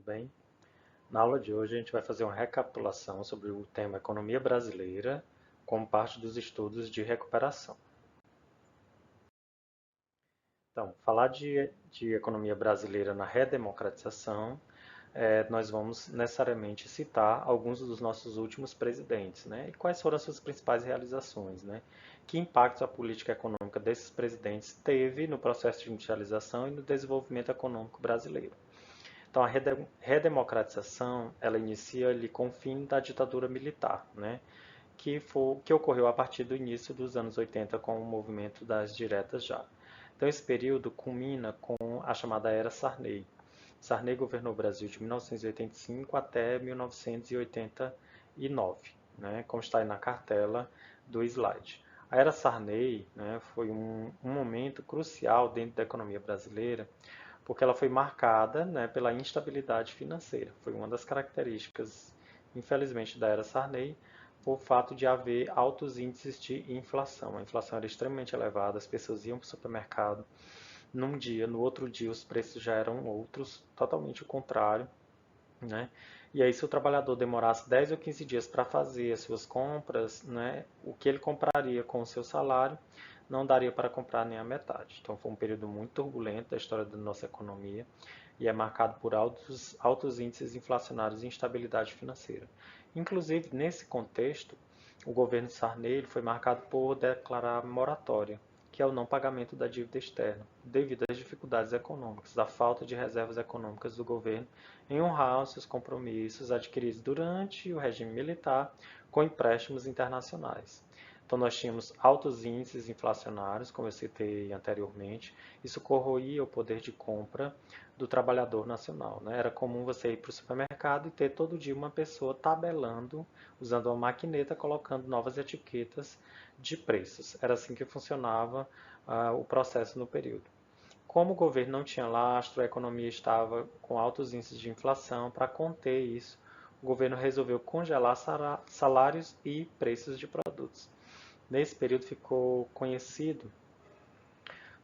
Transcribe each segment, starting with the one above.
bem? Na aula de hoje a gente vai fazer uma recapitulação sobre o tema economia brasileira como parte dos estudos de recuperação. Então, falar de economia brasileira na redemocratização, nós vamos necessariamente citar alguns dos nossos últimos presidentes, né? E quais foram as suas principais realizações, né? Que impactos a política econômica desses presidentes teve no processo de industrialização e no desenvolvimento econômico brasileiro. Então, a redemocratização, ela inicia ali com o fim da ditadura militar, né? Que ocorreu a partir do início dos anos 80 com o movimento das diretas já. Então, esse período culmina com a chamada Era Sarney. Sarney governou o Brasil de 1985 até 1989, né? Como está aí na cartela do slide. A Era Sarney, né, foi um momento crucial dentro da economia brasileira, porque ela foi marcada, né, pela instabilidade financeira. Foi uma das características, infelizmente, da era Sarney, por fato de haver altos índices de inflação. A inflação era extremamente elevada, as pessoas iam para o supermercado num dia, no outro dia os preços já eram outros, totalmente o contrário, né? E aí, se o trabalhador demorasse 10 ou 15 dias para fazer as suas compras, né, o que ele compraria com o seu salário não daria para comprar nem a metade. Então, foi um período muito turbulento da história da nossa economia e é marcado por altos índices inflacionários e instabilidade financeira. Inclusive, nesse contexto, o governo Sarney foi marcado por declarar moratória, que é o não pagamento da dívida externa, devido às dificuldades econômicas, da falta de reservas econômicas do governo em honrar os seus compromissos adquiridos durante o regime militar com empréstimos internacionais. Então, nós tínhamos altos índices inflacionários, como eu citei anteriormente, isso corroía o poder de compra do trabalhador nacional, né? Era comum você ir para o supermercado e ter todo dia uma pessoa tabelando, usando uma maquineta, colocando novas etiquetas de preços. Era assim que funcionava o processo no período. Como o governo não tinha lastro, a economia estava com altos índices de inflação, para conter isso, o governo resolveu congelar salários e preços de produtos. Nesse período ficou conhecido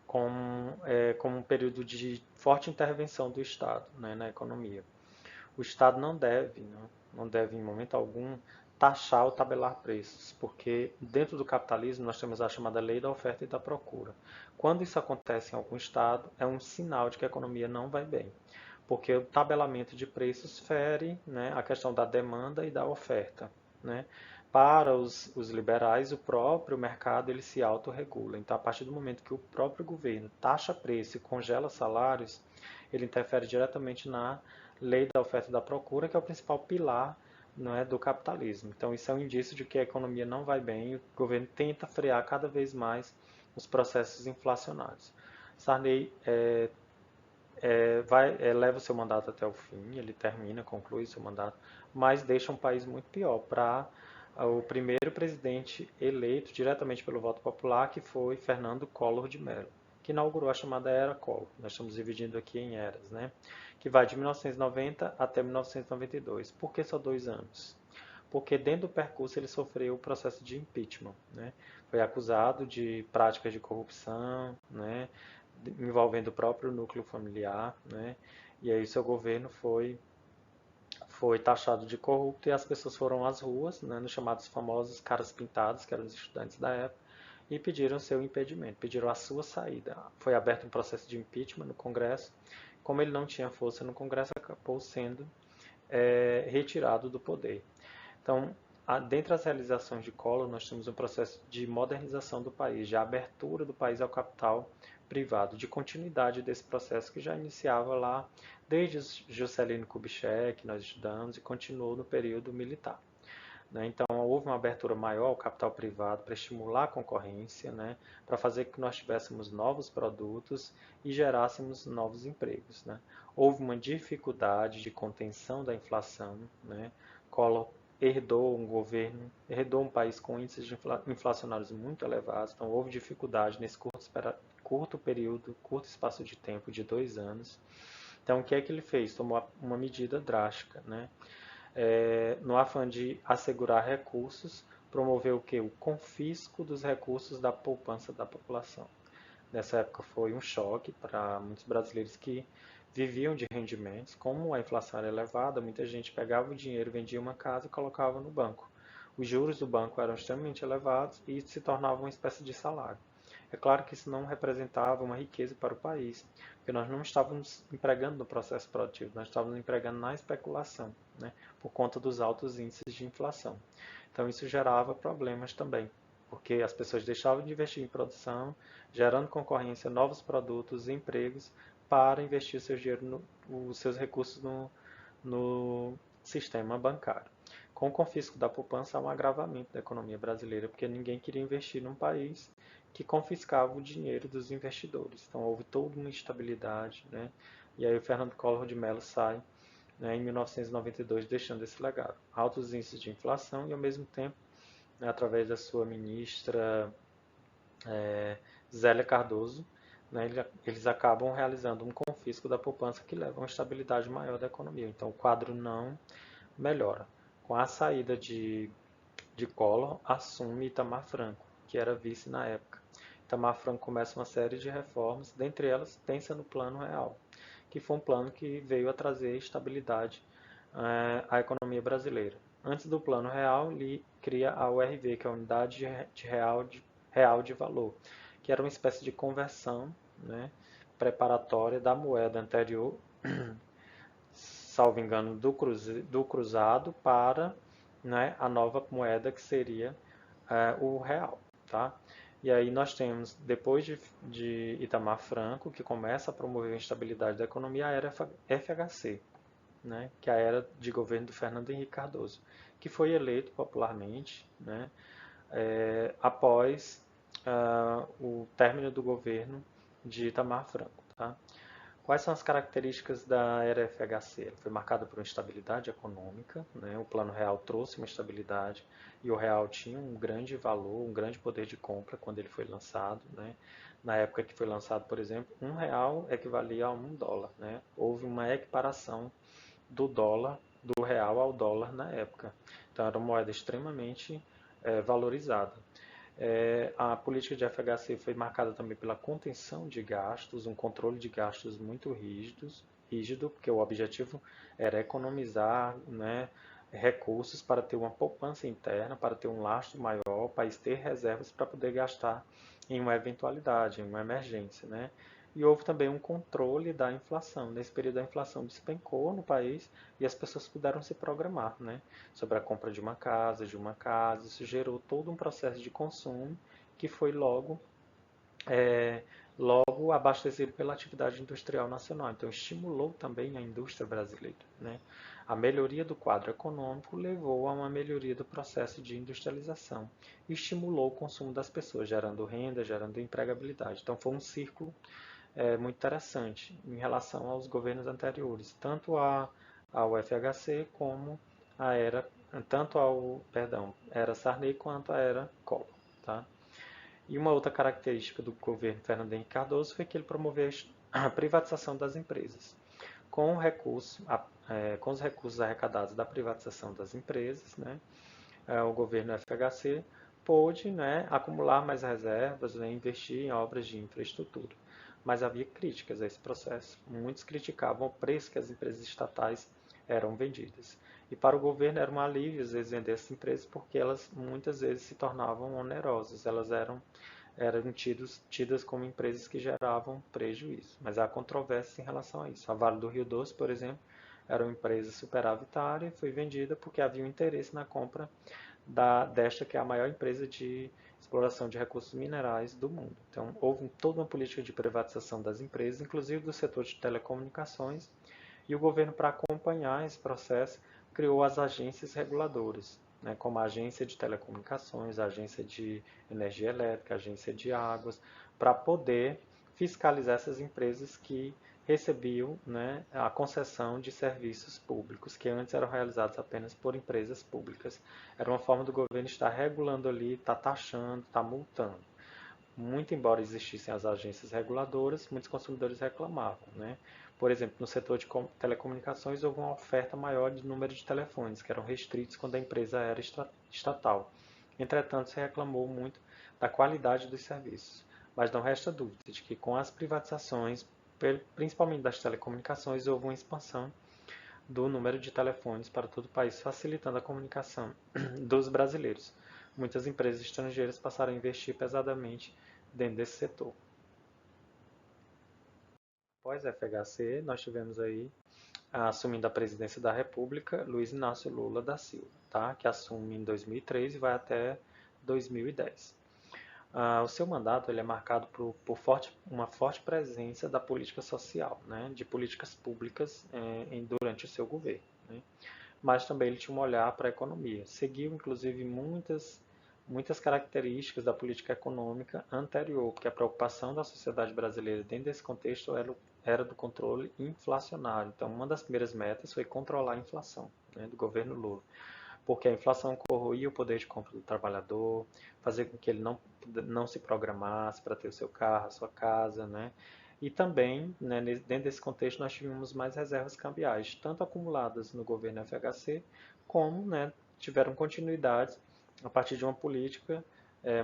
como um período de forte intervenção do Estado, né, na economia. O Estado não deve em momento algum taxar ou tabelar preços, porque dentro do capitalismo nós temos a chamada lei da oferta e da procura. Quando isso acontece em algum estado, é um sinal de que a economia não vai bem, porque o tabelamento de preços fere, né, a questão da demanda e da oferta, né? Para os liberais, o próprio mercado ele se autorregula. Então, a partir do momento que o próprio governo taxa preço e congela salários, ele interfere diretamente na lei da oferta e da procura, que é o principal pilar, não é, do capitalismo. Então, isso é um indício de que a economia não vai bem e o governo tenta frear cada vez mais os processos inflacionários. Sarney leva o seu mandato até o fim, ele termina, conclui seu mandato, mas deixa um país muito pior para o primeiro presidente eleito diretamente pelo voto popular, que foi Fernando Collor de Mello, que inaugurou a chamada Era Collor. Nós estamos dividindo aqui em eras, né? Que vai de 1990 até 1992. Por que só 2 anos? Porque dentro do percurso ele sofreu o processo de impeachment, né? Foi acusado de práticas de corrupção, né? Envolvendo o próprio núcleo familiar, né? E aí seu governo foi taxado de corrupto e as pessoas foram às ruas, né, nos chamados famosos caras pintados, que eram os estudantes da época, e pediram seu impedimento, pediram a sua saída. Foi aberto um processo de impeachment no Congresso. Como ele não tinha força no Congresso, acabou sendo retirado do poder. Então, dentre as realizações de Collor, nós temos um processo de modernização do país, de abertura do país ao capital privado, de continuidade desse processo que já iniciava lá desde Juscelino Kubitschek, que nós estudamos, e continuou no período militar. Né? Então, houve uma abertura maior ao capital privado para estimular a concorrência, né? Para fazer com que nós tivéssemos novos produtos e gerássemos novos empregos. Né? Houve uma dificuldade de contenção da inflação. Né? Collor herdou um país com índices inflacionários muito elevados, então houve dificuldade nesse curto período, curto espaço de tempo de 2 anos. Então, o que é que ele fez? Tomou uma medida drástica, né? No afã de assegurar recursos, promoveu o que? O confisco dos recursos da poupança da população. Nessa época foi um choque para muitos brasileiros que viviam de rendimentos. Como a inflação era elevada, muita gente pegava o dinheiro, vendia uma casa e colocava no banco. Os juros do banco eram extremamente elevados e se tornavam uma espécie de salário. É claro que isso não representava uma riqueza para o país, porque nós não estávamos empregando no processo produtivo, nós estávamos empregando na especulação, né, por conta dos altos índices de inflação. Então isso gerava problemas também, porque as pessoas deixavam de investir em produção, gerando concorrência, novos produtos, empregos, para investir o seu dinheiro os seus recursos no sistema bancário. Com o confisco da poupança, há um agravamento da economia brasileira, porque ninguém queria investir num país que confiscava o dinheiro dos investidores. Então houve toda uma instabilidade, né? E aí o Fernando Collor de Mello sai, né, em 1992, deixando esse legado. Altos índices de inflação e, ao mesmo tempo, né, através da sua ministra Zélia Cardoso, né, eles acabam realizando um confisco da poupança que leva a uma estabilidade maior da economia. Então o quadro não melhora. Com a saída de Collor, assume Itamar Franco, que era vice na época. Itamar Franco começa uma série de reformas, dentre elas pensa no Plano Real, que foi um plano que veio a trazer estabilidade à economia brasileira. Antes do Plano Real, ele cria a URV, que é a Unidade Real de Valor, que era uma espécie de conversão, né, preparatória da moeda anterior, salvo engano, do cruzado para, né, a nova moeda que seria o real, tá? E aí nós temos, depois de Itamar Franco, que começa a promover a instabilidade da economia, a era FHC, né, que é a era de governo do Fernando Henrique Cardoso, que foi eleito popularmente, né, após o término do governo de Itamar Franco. Tá? Quais são as características da era FHC? Ela foi marcada por uma estabilidade econômica, né? O Plano Real trouxe uma estabilidade e o real tinha um grande valor, um grande poder de compra quando ele foi lançado, né? Na época que foi lançado, por exemplo, um real equivalia a um dólar, né? Houve uma equiparação do dólar, do real ao dólar na época. Então era uma moeda extremamente valorizada. A política de FHC foi marcada também pela contenção de gastos, um controle de gastos muito rígido, porque o objetivo era economizar, né, recursos para ter uma poupança interna, para ter um lastro maior, o país ter reservas para poder gastar em uma eventualidade, em uma emergência, né? E houve também um controle da inflação. Nesse período a inflação despencou no país e as pessoas puderam se programar, né, sobre a compra de uma casa, Isso gerou todo um processo de consumo que foi logo abastecido pela atividade industrial nacional. Então estimulou também a indústria brasileira, né? A melhoria do quadro econômico levou a uma melhoria do processo de industrialização e estimulou o consumo das pessoas, gerando renda, gerando empregabilidade. Então foi um círculo muito interessante em relação aos governos anteriores, ao FHC como a era, tanto era Sarney quanto a era Collor, tá? E uma outra característica do governo Fernando Henrique Cardoso foi que ele promoveu a privatização das empresas. Com os recursos arrecadados da privatização das empresas, né, o governo FHC pôde, né, acumular mais reservas, né, investir em obras de infraestrutura. Mas havia críticas a esse processo. Muitos criticavam o preço que as empresas estatais eram vendidas. E para o governo era um alívio, às vezes, vender essas empresas porque elas muitas vezes se tornavam onerosas. Elas eram tidas como empresas que geravam prejuízo. Mas há controvérsia em relação a isso. A Vale do Rio Doce, por exemplo, era uma empresa superavitária e foi vendida porque havia um interesse na compra desta que é a maior empresa de exploração de recursos minerais do mundo. Então, houve toda uma política de privatização das empresas, inclusive do setor de telecomunicações, e o governo, para acompanhar esse processo, criou as agências reguladoras, né, como a Agência de Telecomunicações, a Agência de Energia Elétrica, a Agência de Águas, para poder fiscalizar essas empresas que recebiam, né, a concessão de serviços públicos, que antes eram realizados apenas por empresas públicas. Era uma forma do governo estar regulando ali, estar taxando, estar multando. Muito embora existissem as agências reguladoras, muitos consumidores reclamavam, né? Por exemplo, no setor de telecomunicações houve uma oferta maior de número de telefones, que eram restritos quando a empresa era estatal. Entretanto, se reclamou muito da qualidade dos serviços. Mas não resta dúvida de que com as privatizações, principalmente das telecomunicações, houve uma expansão do número de telefones para todo o país, facilitando a comunicação dos brasileiros. Muitas empresas estrangeiras passaram a investir pesadamente dentro desse setor. Após a FHC, nós tivemos aí, assumindo a presidência da República, Luiz Inácio Lula da Silva, tá? Que assume em 2003 e vai até 2010. O seu mandato ele é marcado por uma forte presença da política social, né? De políticas públicas durante o seu governo. Né? Mas também ele tinha um olhar para a economia. Seguiu, inclusive, muitas características da política econômica anterior, porque a preocupação da sociedade brasileira dentro desse contexto era do controle inflacionário. Então, uma das primeiras metas foi controlar a inflação, né, do governo Lula, porque a inflação corroía o poder de compra do trabalhador, fazia com que ele não se programasse para ter o seu carro, a sua casa, né? E também, né, dentro desse contexto, nós tivemos mais reservas cambiais, tanto acumuladas no governo FHC, como, né, tiveram continuidade a partir de uma política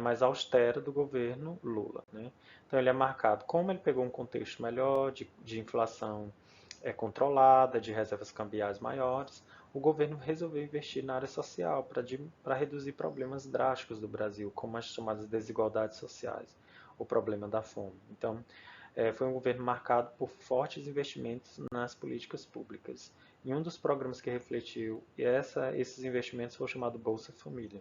mais austera do governo Lula. Né? Então ele é marcado, como ele pegou um contexto melhor de inflação controlada, de reservas cambiais maiores, o governo resolveu investir na área social para reduzir problemas drásticos do Brasil, como as chamadas desigualdades sociais, o problema da fome. Então, foi um governo marcado por fortes investimentos nas políticas públicas. E um dos programas que refletiu esses investimentos foi o chamado Bolsa Família.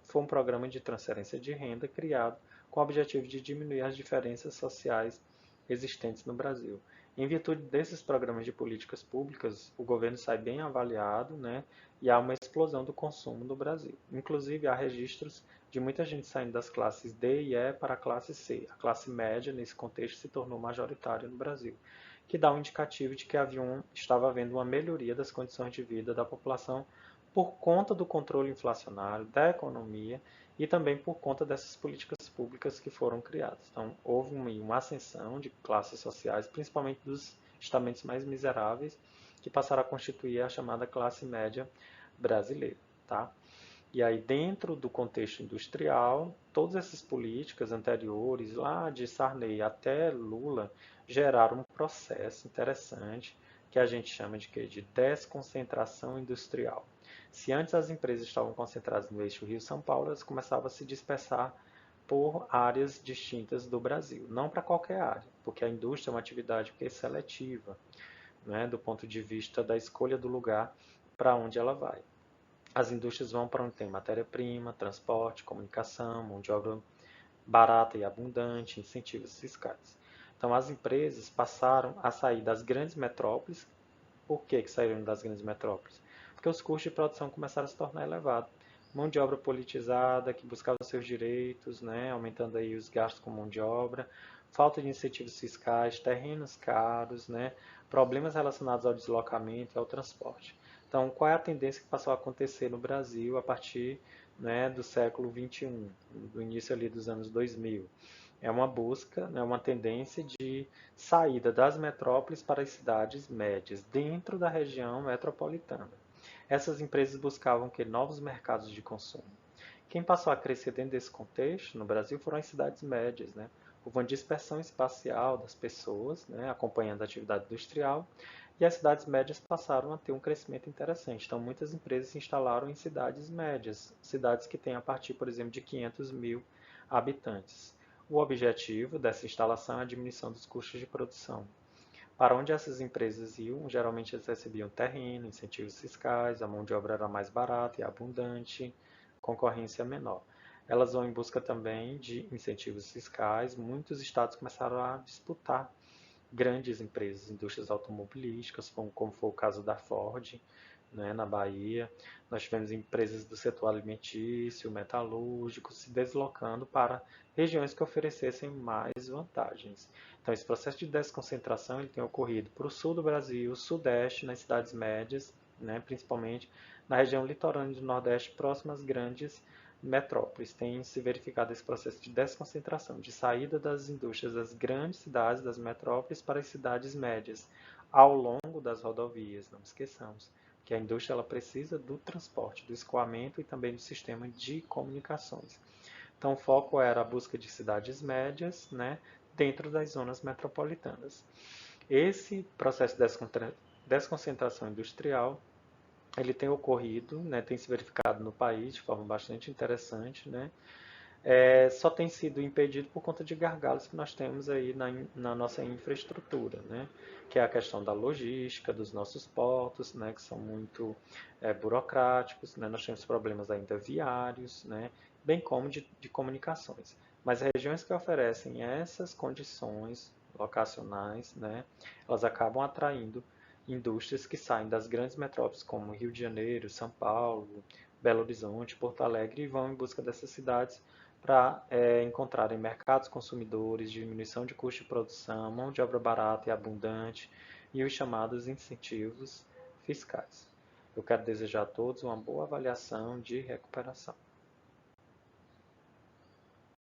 Foi um programa de transferência de renda criado com o objetivo de diminuir as diferenças sociais existentes no Brasil. Em virtude desses programas de políticas públicas, o governo sai bem avaliado, né, e há uma explosão do consumo no Brasil. Inclusive, há registros de muita gente saindo das classes D e E para a classe C. A classe média, nesse contexto, se tornou majoritária no Brasil, que dá um indicativo de que estava havendo uma melhoria das condições de vida da população por conta do controle inflacionário, da economia e também por conta dessas políticas públicas que foram criadas. Então, houve uma ascensão de classes sociais, principalmente dos estamentos mais miseráveis, que passaram a constituir a chamada classe média brasileira. Tá? E aí, dentro do contexto industrial, todas essas políticas anteriores, lá de Sarney até Lula, geraram um processo interessante que a gente chama de desconcentração industrial. Se antes as empresas estavam concentradas no eixo Rio-São Paulo, elas começavam a se dispersar por áreas distintas do Brasil. Não para qualquer área, porque a indústria é uma atividade que é seletiva, né, do ponto de vista da escolha do lugar para onde ela vai. As indústrias vão para onde tem matéria-prima, transporte, comunicação, mão de obra barata e abundante, incentivos fiscais. Então, as empresas passaram a sair das grandes metrópoles. Por que saíram das grandes metrópoles? Porque os custos de produção começaram a se tornar elevados. Mão de obra politizada, que buscava seus direitos, né, aumentando aí os gastos com mão de obra, falta de incentivos fiscais, terrenos caros, né, problemas relacionados ao deslocamento e ao transporte. Então, qual é a tendência que passou a acontecer no Brasil a partir, né, do século XXI, do início ali dos anos 2000? É uma busca, né, uma tendência de saída das metrópoles para as cidades médias, dentro da região metropolitana. Essas empresas buscavam que novos mercados de consumo. Quem passou a crescer dentro desse contexto no Brasil foram as cidades médias, né? Houve uma dispersão espacial das pessoas, né, acompanhando a atividade industrial, e as cidades médias passaram a ter um crescimento interessante. Então, muitas empresas se instalaram em cidades médias, cidades que têm a partir, por exemplo, de 500 mil habitantes. O objetivo dessa instalação é a diminuição dos custos de produção. Para onde essas empresas iam, geralmente eles recebiam terreno, incentivos fiscais, a mão de obra era mais barata e abundante, concorrência menor. Elas vão em busca também de incentivos fiscais. Muitos estados começaram a disputar grandes empresas, indústrias automobilísticas, como foi o caso da Ford, né, na Bahia. Nós tivemos empresas do setor alimentício, metalúrgico, se deslocando para regiões que oferecessem mais vantagens. Então, esse processo de desconcentração ele tem ocorrido para o sul do Brasil, sudeste, nas cidades médias, né, principalmente na região litorânea do Nordeste, próxima às grandes metrópoles. Tem se verificado esse processo de desconcentração, de saída das indústrias das grandes cidades, das metrópoles, para as cidades médias, ao longo das rodovias, não esqueçamos que a indústria ela precisa do transporte, do escoamento e também do sistema de comunicações. Então, o foco era a busca de cidades médias, né, dentro das zonas metropolitanas. Esse processo de desconcentração industrial ele tem ocorrido, né, tem se verificado no país de forma bastante interessante, né, só tem sido impedido por conta de gargalos que nós temos aí na nossa infraestrutura, né? Que é a questão da logística, dos nossos portos, né? Que são muito burocráticos, né? Nós temos problemas ainda viários, né? Bem como de comunicações. Mas regiões que oferecem essas condições locacionais, né? Elas acabam atraindo indústrias que saem das grandes metrópoles como Rio de Janeiro, São Paulo, Belo Horizonte, Porto Alegre e vão em busca dessas cidades para encontrarem mercados consumidores, diminuição de custo de produção, mão de obra barata e abundante e os chamados incentivos fiscais. Eu quero desejar a todos uma boa avaliação de recuperação.